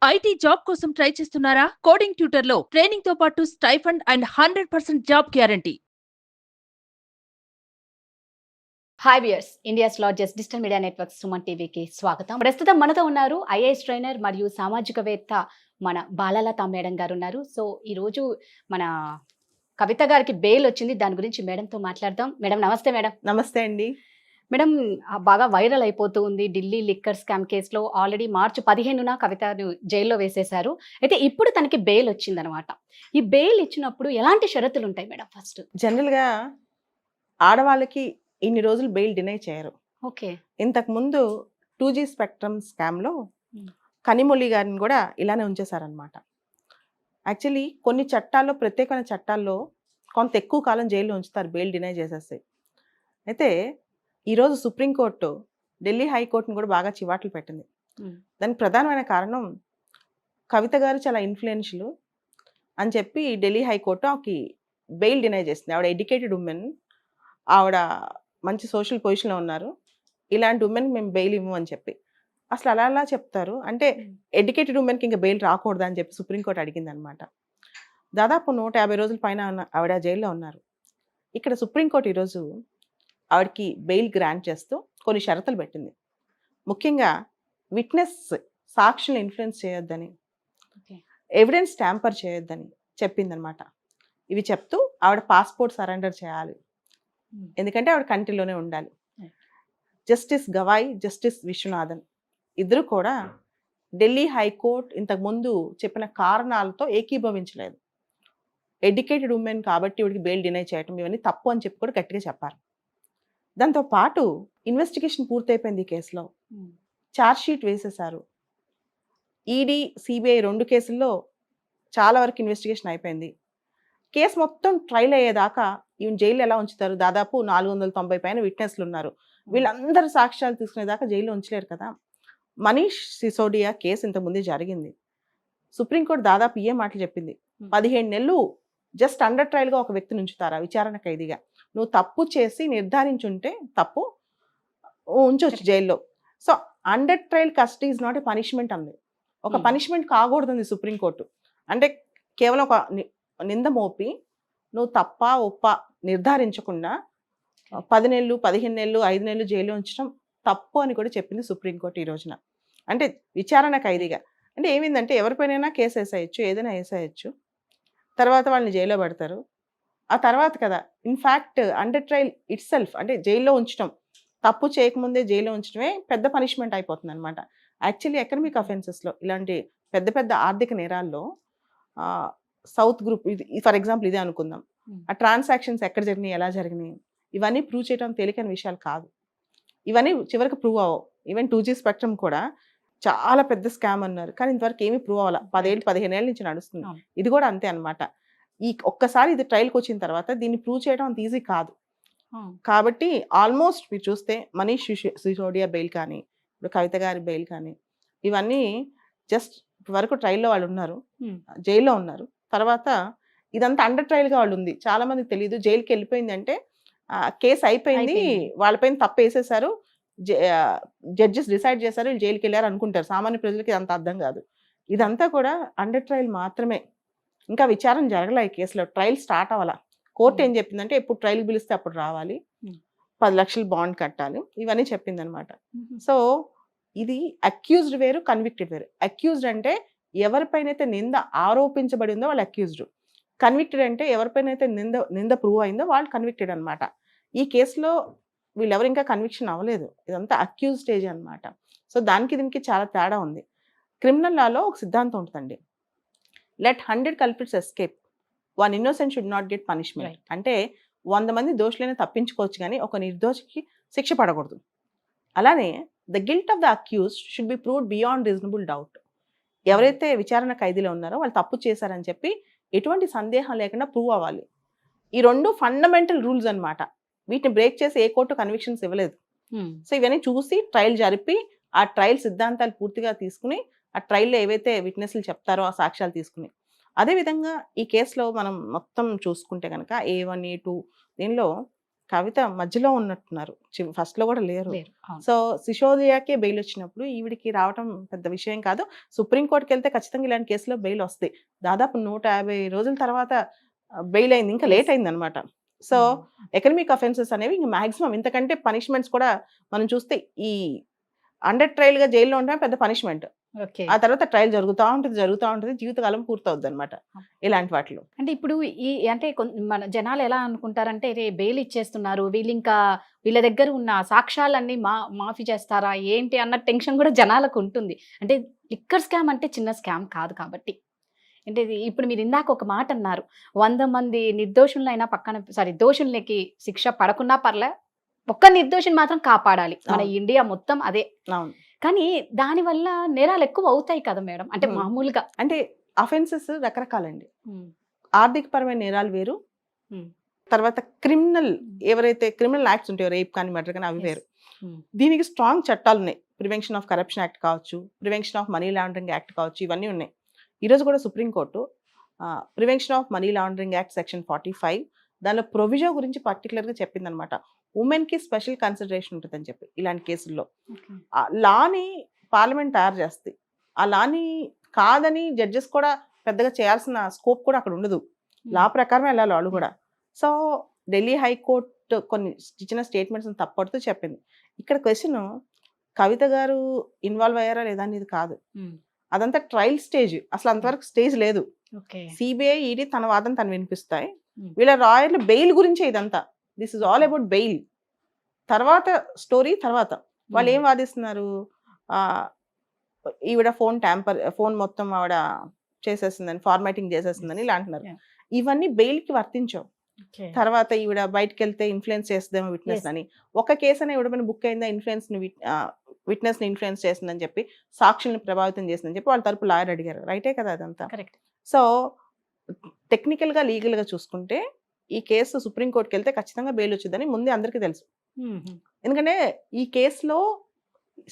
IT job కోసం try చేస్తున్నారా? Coding ట్యూటర్లో training తో పాటు stipend and 100% job guarantee. Hi viewers, India's largest digital media network Suman టీవీకి స్వాగతం. ప్రస్తుతం మనతో ఉన్నారు ఐఏఎస్ ట్రైనర్ మరియు సామాజికవేత్త మన బాలలత మేడం గారు ఉన్నారు. సో ఈ రోజు మన కవిత గారికి బెయిల్ వచ్చింది, దాని గురించి మేడంతో మాట్లాడదాం. మేడం నమస్తే. మేడం నమస్తే అండి. మేడం బాగా వైరల్ అయిపోతూ ఉంది ఢిల్లీ లిక్కర్ స్కామ్ కేసులో. ఆల్రెడీ మార్చి 15న కవితను జైల్లో వేసేశారు. అయితే ఇప్పుడు తనకి బెయిల్ వచ్చిందనమాట. ఈ బెయిల్ ఇచ్చినప్పుడు ఎలాంటి షరతులు ఉంటాయి మేడం? ఫస్ట్ జనరల్గా ఆడవాళ్ళకి ఇన్ని రోజులు బెయిల్ డినై చేయరు. ఓకే. ఇంతకు ముందు 2G స్పెక్ట్రమ్ స్కామ్లో కనిమొళి గారిని కూడా ఇలానే ఉంచేశారనమాట. యాక్చువల్లీ కొన్ని చట్టాల్లో, ప్రత్యేకమైన చట్టాల్లో కొంత ఎక్కువ కాలం జైల్లో ఉంచుతారు బెయిల్ డినై చేసేసి. అయితే ఈరోజు సుప్రీంకోర్టు ఢిల్లీ హైకోర్టును కూడా బాగా చివాట్లు పెట్టింది. దానికి ప్రధానమైన కారణం కవిత గారు చాలా ఇన్ఫ్లుయెన్షియల్ అని చెప్పి ఢిల్లీ హైకోర్టు ఆమెకి బెయిల్ డినై చేసింది. ఆవిడ ఎడ్యుకేటెడ్ ఉమెన్, ఆవిడ మంచి సోషల్ పొజిషన్లో ఉన్నారు, ఇలాంటి ఉమెన్కి మేము బెయిల్ ఇవ్వము అని చెప్పి. అసలు అలా చెప్తారు అంటే ఎడ్యుకేటెడ్ ఉమెన్కి ఇంకా బెయిల్ రాకూడదా అని చెప్పి సుప్రీంకోర్టు అడిగింది అనమాట. దాదాపు 150 రోజుల పైన ఆవిడ జైల్లో ఉన్నారు. ఇక్కడ సుప్రీంకోర్టు ఈరోజు ఆవిడకి బెయిల్ గ్రాంట్ చేస్తూ కొన్ని షరతులు పెట్టింది. ముఖ్యంగా విట్నెస్ సాక్షులను ఇన్ఫ్లుయెన్స్ చేయొద్దని, ఎవిడెన్స్ ట్యాంపర్ చేయొద్దని చెప్పిందనమాట. ఇవి చెప్తూ ఆవిడ పాస్పోర్ట్ సరెండర్ చేయాలి, ఎందుకంటే ఆవిడ కంట్రీలోనే ఉండాలి. జస్టిస్ గవాయ్, జస్టిస్ విశ్వనాథన్ ఇద్దరు కూడా ఢిల్లీ హైకోర్టు ఇంతకుముందు చెప్పిన కారణాలతో ఏకీభవించలేదు. ఎడ్యుకేటెడ్ ఉమెన్ కాబట్టి ఇవిడికి బెయిల్ డినై చేయటం ఇవన్నీ తప్పు అని చెప్పి కూడా గట్టిగా చెప్పారు. దాంతో పాటు ఇన్వెస్టిగేషన్ పూర్తయిపోయింది ఈ కేసులో, ఛార్జ్ షీట్ వేసేశారు. ఈడీ, సిబిఐ 2 కేసుల్లో చాలా వరకు ఇన్వెస్టిగేషన్ అయిపోయింది. కేసు మొత్తం ట్రయల్ అయ్యేదాకా ఈవెన్ జైలు ఎలా ఉంచుతారు? దాదాపు 490 పైన విట్నెస్లు ఉన్నారు. వీళ్ళందరూ సాక్ష్యాలు తీసుకునేదాకా జైల్లో ఉంచలేరు కదా. మనీష్ సిసోడియా కేసు ఇంతకుముందే జరిగింది. సుప్రీంకోర్టు దాదాపు ఏ మాటలు చెప్పింది, 15 నెలలు జస్ట్ అండర్ ట్రయల్గా ఒక వ్యక్తిని ఉంచుతారా విచారణ ఖైదీగా? నువ్వు తప్పు చేసి నిర్ధారించుంటే తప్పు ఉంచవచ్చు జైల్లో. So under trial custody is not a punishment అంది. ఒక పనిష్మెంట్ కాకూడదంది సుప్రీంకోర్టు. అంటే కేవలం ఒక నింద మోపి నువ్వు తప్ప ఒప్ప నిర్ధారించకుండా 10 నెలలు, 15 నెలలు, 5 నెలలు జైల్లో ఉంచడం తప్పు అని కూడా చెప్పింది సుప్రీంకోర్టు ఈ రోజున. అంటే విచారణ ఖైదీగా అంటే ఏమైందంటే ఎవరిపైనైనా కేసు వేసేయచ్చు, ఏదైనా వేసేయచ్చు, తర్వాత వాళ్ళని జైల్లో పెడతారు. ఆ తర్వాత కదా in fact under trial it self అంటే జైల్లో ఉంచడం, తప్పు చేయకముందే జైల్లో ఉంచడమే పెద్ద పనిష్మెంట్ అయిపోతుంది అనమాట. యాక్చువల్లీ ఎకనమిక్ అఫెన్సెస్లో, ఇలాంటి పెద్ద పెద్ద ఆర్థిక నేరాల్లో సౌత్ గ్రూప్ ఇది ఫర్ ఎగ్జాంపుల్ ఇదే అనుకుందాం, ఆ ట్రాన్సాక్షన్స్ ఎక్కడ జరిగినాయి, ఎలా జరిగినాయి, ఇవన్నీ ప్రూవ్ చేయడం తేలికైన విషయాలు కాదు. ఇవన్నీ చివరికి ప్రూవ్ అవ్వవు. ఈవెన్ 2G స్పెక్ట్రమ్ కూడా చాలా పెద్ద స్కామ్ అన్నారు, కానీ ఇంతవరకు ఏమీ ప్రూవ్ అవ్వాలి. 10 ఏళ్ళు 15 ఏళ్ళ నుంచి నడుస్తుంది. ఇది కూడా అంతే అనమాట. ఈ ఒక్కసారి ఇది ట్రయల్కి వచ్చిన తర్వాత దీన్ని ప్రూవ్ చేయడం అంత ఈజీ కాదు. కాబట్టి ఆల్మోస్ట్ మీరు చూస్తే మనీష్ సిసోడియా బెయిల్ కానీ, ఇప్పుడు కవిత గారి బెయిల్ కానీ, ఇవన్నీ జస్ట్ వరకు ట్రయల్లో వాళ్ళు ఉన్నారు, జైల్లో ఉన్నారు. తర్వాత ఇదంతా అండర్ ట్రయల్గా వాళ్ళు ఉంది. చాలా మందికి తెలియదు. జైలుకి వెళ్ళిపోయింది అంటే కేసు అయిపోయింది, వాళ్ళపైన తప్పు వేసేసారు, జడ్జెస్ డిసైడ్ చేశారు, వీళ్ళు జైలుకి వెళ్ళారు అనుకుంటారు. సామాన్య ప్రజలకి ఇదంతా అర్థం కాదు. ఇదంతా కూడా అండర్ ట్రయల్ మాత్రమే. ఇంకా విచారణ జరగలే ఈ కేసులో, ట్రయల్ స్టార్ట్ అవ్వాల. కోర్టు ఏం చెప్పిందంటే ఎప్పుడు ట్రయల్ పిలిస్తే అప్పుడు రావాలి, 10 లక్షలు బాండ్ కట్టాలి, ఇవన్నీ చెప్పింది అనమాట. సో ఇది అక్యూజ్డ్ వేరు, కన్విక్టెడ్ వేరు. అక్యూజ్డ్ అంటే ఎవరిపైనైతే నింద ఆరోపించబడి ఉందో వాళ్ళు అక్యూజ్డ్. కన్విక్టెడ్ అంటే ఎవరిపైనైతే నింద ప్రూవ్ అయిందో వాళ్ళు కన్విక్టెడ్ అనమాట. ఈ కేసులో వీళ్ళెవరు ఇంకా కన్విక్షన్ అవ్వలేదు, ఇదంతా అక్యూజ్ స్టేజ్ అనమాట. సో దానికి దీనికి చాలా తేడా ఉంది. క్రిమినల్ లాలో ఒక సిద్ధాంతం ఉంటుందండి, let 100 culprits escape, 1 innocent should not get punishment. అంటే 100 మంది దోషులైనా తప్పించుకోవచ్చు, కానీ ఒక నిర్దోషికి శిక్ష పడకూడదు. అలానే the guilt of the accused should be proved beyond reasonable doubt. ఎవరైతే విచారణ ఖైదీలో ఉన్నారో వాళ్ళు తప్పు చేశారని చెప్పి ఎటువంటి సందేహం లేకుండా ప్రూవ్ అవ్వాలి. ఈ 2 ఫండమెంటల్ రూల్స్ అనమాట. వీటిని బ్రేక్ చేసి ఏ కోర్టు కన్విక్షన్స్ ఇవ్వలేదు. సో ఇవన్నీ చూసి ట్రయల్ జరిపి ఆ ట్రయల్ సిద్ధాంతాలు పూర్తిగా తీసుకుని ఆ ట్రయల్లో ఏవైతే విట్నెస్లు చెప్తారో ఆ సాక్ష్యాలు తీసుకుని, అదేవిధంగా ఈ కేసులో మనం మొత్తం చూసుకుంటే కనుక A1, A2 దీనిలో కవిత మధ్యలో ఉన్నట్టున్నారు, ఫస్ట్ లో కూడా లేరు. లేరు. అవును. సో సిసోదియాకే బెయిల్ వచ్చినప్పుడు ఈవిడికి రావటం పెద్ద విషయం కాదు. సుప్రీంకోర్టుకి వెళ్తే ఖచ్చితంగా ఇలాంటి కేసులో బెయిల్ వస్తాయి. దాదాపు 150 రోజుల తర్వాత బెయిల్ అయింది, ఇంకా లేట్ అయింది అనమాట. సో ఎకనమిక్ అఫెన్సెస్ అనేవి ఇంకా మాక్సిమం ఇంతకంటే పనిష్మెంట్స్ కూడా మనం చూస్తే ఈ అండర్ ట్రయల్ గా జైల్లో ఉండడం పెద్ద పనిష్మెంట్. ఓకే. ఆ తర్వాత ట్రయల్ జరుగుతూ ఉంటుంది, జీవితకాలం పూర్తవుద్ది అనమాట ఇలాంటి వాటిలో. అంటే ఇప్పుడు ఈ అంటే మన జనాలు ఎలా అనుకుంటారంటే రే బెయిల్ ఇచ్చేస్తున్నారు, వీళ్ళు ఇంకా వీళ్ళ దగ్గర ఉన్న సాక్ష్యాలన్నీ మాఫీ చేస్తారా ఏంటి అన్న టెన్షన్ కూడా జనాలకు ఉంటుంది. అంటే లిక్కర్ స్కామ్ అంటే చిన్న స్కామ్ కాదు కాబట్టి. అంటే ఇప్పుడు మీరు ఇందాక ఒక మాట అన్నారు, 100 మంది నిర్దోషులైనా దోషులకి శిక్ష పడకున్నా పర్లే, ఒక్క నిర్దోషిని మాత్రం కాపాడాలి. మన ఇండియా మొత్తం అదే. అవును. కానీ దానివల్ల నేరాలు ఎక్కువ అవుతాయి కదా మేడం, అంటే మామూలుగా. అంటే అఫెన్సెస్ రకరకాలండి. ఆర్థిక పరమైన నేరాలు వేరు, తర్వాత క్రిమినల్ ఎవరైతే క్రిమినల్ యాక్ట్స్ ఉంటాయో, రేప్ కానీ మర్డర్ కానీ, అవి వేరు. దీనికి స్ట్రాంగ్ చట్టాలు ఉన్నాయి. ప్రివెన్షన్ ఆఫ్ కరప్షన్ యాక్ట్ కావచ్చు, prevention of money laundering act కావచ్చు, ఇవన్నీ ఉన్నాయి. ఈరోజు కూడా supreme court prevention of money laundering act section 45 దానిలో ప్రొవిజన్ గురించి పర్టికులర్గా చెప్పిందనమాట. ఉమెన్కి స్పెషల్ కన్సిడరేషన్ ఉంటుందని చెప్పి ఇలాంటి కేసుల్లో. ఆ లాని పార్లమెంట్ తయారు చేస్తుంది. ఆ లాని కాదని జడ్జెస్ కూడా పెద్దగా చేయాల్సిన స్కోప్ కూడా అక్కడ ఉండదు. లా ప్రకారం వెళ్ళాలి వాళ్ళు కూడా. సో ఢిల్లీ హైకోర్టు కొన్ని ఇచ్చిన స్టేట్మెంట్స్ తప్పడుతూ చెప్పింది. ఇక్కడ క్వశ్చన్ కవిత గారు ఇన్వాల్వ్ అయ్యారా లేదా అనేది కాదు, అదంతా ట్రయల్ స్టేజ్. అసలు అంతవరకు స్టేజ్ లేదు. సిబిఐ ఈడీ తన వాదన తను వినిపిస్తాయి. వీళ్ళ లాయర్లు బెయిల్ గురించే ఇదంతా. This is all about bail. తర్వాత స్టోరీ తర్వాత వాళ్ళు ఏం వాదిస్తున్నారు, ఈవిడ ఫోన్ మొత్తం ఆవిడ చేసేసిందని, ఫార్మాటింగ్ చేసేసిందని ఇలా అంటున్నారు. ఇవన్నీ బెయిల్ కి వర్తించవు. తర్వాత ఈవిడ బయటకు వెళ్తే ఇన్ఫ్లుయెన్స్ చేస్తుందేమో విట్నెస్ అని, ఒక కేసు అని ఈవిడ బుక్ అయిందా విట్నెస్ ని ఇన్ఫ్లుయెన్స్ చేస్తుందని చెప్పి, సాక్షుల్ని ప్రభావితం చేసిందని చెప్పి వాళ్ళ తరపు లాయర్ అడిగారు. రైటే కదా అదంతా. సో టెక్నికల్ గా లీగల్ గా చూసుకుంటే ఈ కేసు సుప్రీంకోర్టుకి వెళ్తే ఖచ్చితంగా బెయిల్ వచ్చిందని ముందే అందరికీ తెలుసు. ఎందుకంటే ఈ కేసులో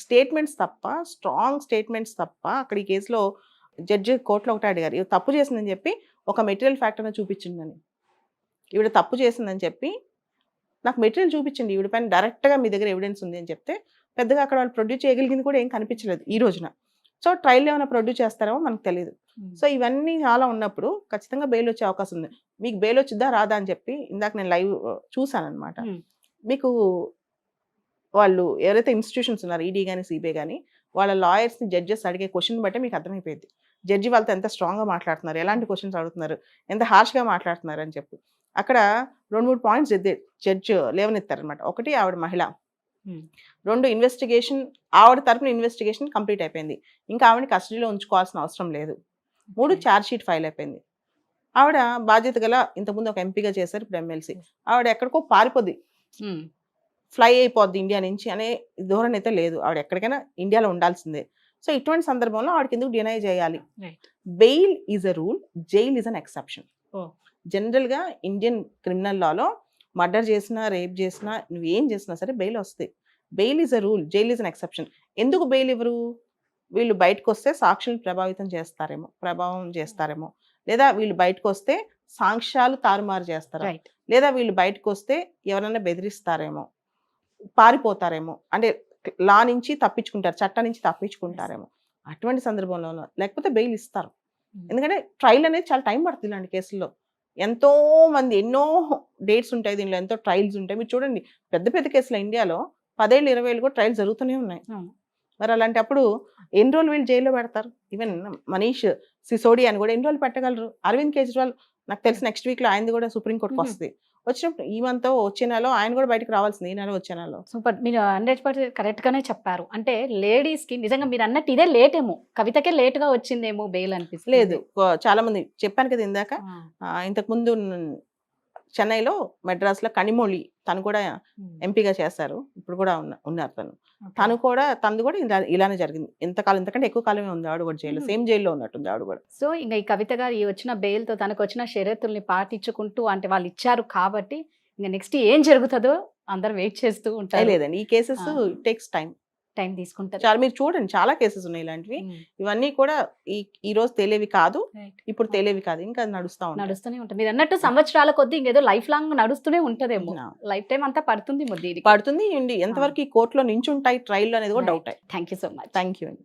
స్టేట్మెంట్స్ తప్ప, స్ట్రాంగ్ స్టేట్మెంట్స్ తప్ప, అక్కడ ఈ కేసులో జడ్జి కోర్టులో ఒకటి అడిగారు, ఇవి తప్పు చేసిందని చెప్పి ఒక మెటీరియల్ ఫ్యాక్టర్ని చూపించిందని. ఈవిడ తప్పు చేసిందని చెప్పి నాకు మెటీరియల్ చూపించండి, ఈవిడ పైన డైరెక్ట్గా మీ దగ్గర ఎవిడెన్స్ ఉంది అని చెప్తే పెద్దగా అక్కడ వాళ్ళు ప్రొడ్యూస్ చేయగలిగింది కూడా ఏం కనిపించలేదు ఈ రోజున. సో ట్రయల్ ఏమైనా ప్రొడ్యూస్ చేస్తారేమో మనకు తెలియదు. సో ఇవన్నీ చాలా ఉన్నప్పుడు ఖచ్చితంగా బెయిల్ వచ్చే అవకాశం ఉంది. మీకు బెయిల్ వచ్చిద్దా రాదా అని చెప్పి ఇందాక నేను లైవ్ చూసాను అనమాట. మీకు వాళ్ళు ఎవరైతే ఇన్స్టిట్యూషన్స్ ఉన్నారు, ఈడీ కానీ సిబిఐ కానీ, వాళ్ళ లాయర్స్ని జడ్జెస్ అడిగే క్వశ్చన్ బట్టే మీకు అర్థమైపోయింది జడ్జి వాళ్ళతో ఎంత స్ట్రాంగ్గా మాట్లాడుతున్నారు, ఎలాంటి క్వశ్చన్స్ అడుగుతున్నారు, ఎంత హార్ష్గా మాట్లాడుతున్నారు అని చెప్పి. అక్కడ 2-3 పాయింట్స్ జడ్జి లేవనెత్తారనమాట. ఒకటి, ఆవిడ మహిళ. 2, ఇన్వెస్టిగేషన్, ఆవిడ తరపున ఇన్వెస్టిగేషన్ కంప్లీట్ అయిపోయింది, ఇంకా ఆవిడని కస్టడీలో ఉంచుకోవాల్సిన అవసరం లేదు. 3, ఛార్జ్ షీట్ ఫైల్ అయిపోయింది. ఆవిడ బాధ్యత గల, ఇంతకుముందు ఒక ఎంపీగా చేశారు, ఇప్పుడు ఎమ్మెల్సీ. ఆవిడ ఎక్కడికో పారిపోద్ది, ఫ్లై అయిపోద్ది ఇండియా నుంచి అనే ధోరణి అయితే లేదు. ఆవిడ ఎక్కడికైనా ఇండియాలో ఉండాల్సిందే. సో ఇటువంటి సందర్భంలో ఆవిడకి ఎందుకు డినై చేయాలి? Bail is a rule, jail is an exception. జనరల్గా ఇండియన్ క్రిమినల్ లాలో మర్డర్ చేసినా, రేప్ చేసినా, నువ్వేం చేసినా సరే బెయిల్ వస్తాయి. Bail is a rule, jail is an exception. ఎందుకు బెయిల్ ఇవ్వరు? వీళ్ళు బయటకు వస్తే సాక్షులను ప్రభావం చేస్తారేమో, లేదా వీళ్ళు బయటకు వస్తే సాక్ష్యాలు తారుమారు చేస్తారా, లేదా వీళ్ళు బయటకు వస్తే ఎవరైనా బెదిరిస్తారేమో, పారిపోతారేమో, అంటే లా నుంచి తప్పించుకుంటారు, చట్టం నుంచి తప్పించుకుంటారేమో. అటువంటి సందర్భంలో లేకపోతే బెయిల్ ఇస్తారు. ఎందుకంటే ట్రయల్ అనేది చాలా టైం పడుతుంది ఇలాంటి కేసుల్లో. ఎంతో మంది, ఎన్నో డేట్స్ ఉంటాయి దీనిలో, ఎంతో ట్రయల్స్ ఉంటాయి. మీరు చూడండి, పెద్ద పెద్ద కేసులు ఇండియాలో 10 ఏళ్ళు 20 ఏళ్ళు కూడా ట్రయల్స్ జరుగుతూనే ఉన్నాయి. మరి అలాంటప్పుడు ఎన్ని రోజులు వీళ్ళు జైల్లో పెడతారు? ఈవెన్ మనీష్ సిసోడియా అని కూడా ఎన్ని రోజులు పెట్టగలరు? అరవింద్ కేజ్రీవాల్ నాకు తెలిసి నెక్స్ట్ వీక్లో ఆయనది కూడా సుప్రీంకోర్టుకి వస్తుంది. వచ్చినప్పుడు ఈ మంత్ వచ్చే నెలలో ఆయన కూడా బయటకు రావాల్సింది, ఈ నెల వచ్చే నెలలో. సూపర్, మీరు 100% కరెక్ట్ గానే చెప్పారు. అంటే లేడీస్ కి నిజంగా మీరు అన్నట్టు ఇదే లేట్ ఏమో, కవితకే లేట్ గా వచ్చిందేమో బెయిల్ అనిపిస్తుంది. లేదు, చాలా మంది చెప్పాను కదా ఇందాక, ఇంతకు ముందు చెన్నైలో, మెడ్రాస్లో కనిమొళి, తను కూడా ఎంపీగా చేశారు, ఇప్పుడు కూడా ఉన్నారు తనది కూడా ఇలానే జరిగింది. ఎంతకాలం, ఇంతకంటే ఎక్కువ కాలమే ఉంది ఆవిడ కూడా జైల్లో, సేమ్ జైల్లో ఉన్నట్టుంది ఆవిడ కూడా. సో ఇంకా ఈ కవిత గారు ఈ వచ్చిన బెయిల్ తో తనకు వచ్చిన షరతుల్ని పాటించుకుంటూ, అంటే వాళ్ళు ఇచ్చారు కాబట్టి ఇంకా నెక్స్ట్ ఏం జరుగుతుందో అందరు వెయిట్ చేస్తూ ఉంటారు. లేదండి, ఈ కేసెస్ టేక్స్ టైం. టైం తీసుకుంటారు. చాలా మీరు చూడండి, చాలా కేసెస్ ఉన్నాయి ఇలాంటివి. ఇవన్నీ కూడా ఈ రోజు తెలియవి కాదు, ఇప్పుడు తెలియవి కాదు, ఇంకా అది నడుస్తా ఉంటాయి. నడుస్తూనే ఉంటుంది. మీరు అన్నట్టు సంవత్సరాల కొద్ది ఇంకేదో లైఫ్ లాంగ్ నడుస్తూనే ఉంటదేమో, లైఫ్ టైం అంతా పడుతుంది పడుతుంది. ఎంతవరకు ఈ కోర్టులో నించుంటాయి ట్రయల్ అనేది కూడా doubt. Thank you so much. Thank you అండి.